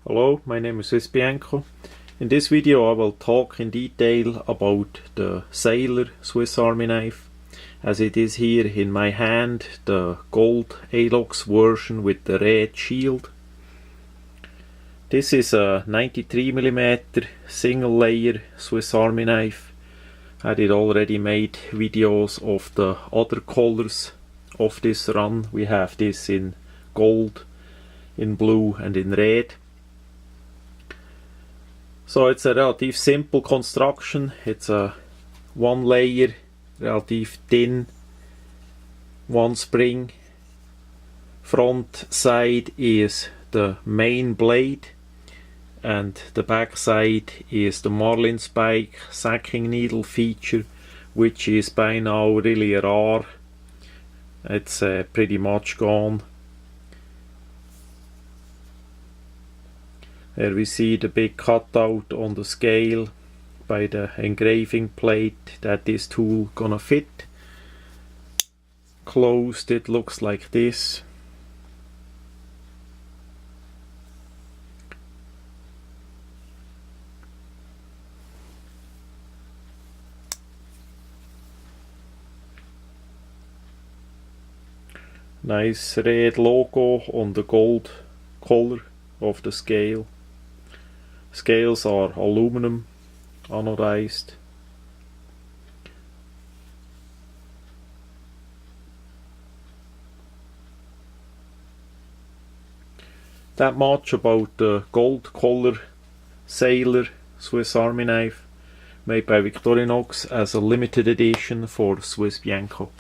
Hello, my name is swissbianco. In this video I will talk in detail about the Sailor Swiss Army knife, as it is here in my hand, the gold alox version with the red shield. This is a 93mm single layer Swiss Army knife. I did already made videos of the other colors of this run. We have this in gold, in blue and in red. So it's a relative simple construction. It's a one layer, relative thin, one spring. Front side is the main blade and the back side is the marlin spike sacking needle feature, which is by now really rare. It's pretty much gone. There we see the big cutout on the scale by the engraving plate that this tool gonna fit. Closed, it looks like this. Nice red logo on the gold color of the scale. Scales are aluminum anodized. That much about the gold color Sailor Swiss Army knife, made by Victorinox as a limited edition for Swiss Bianco.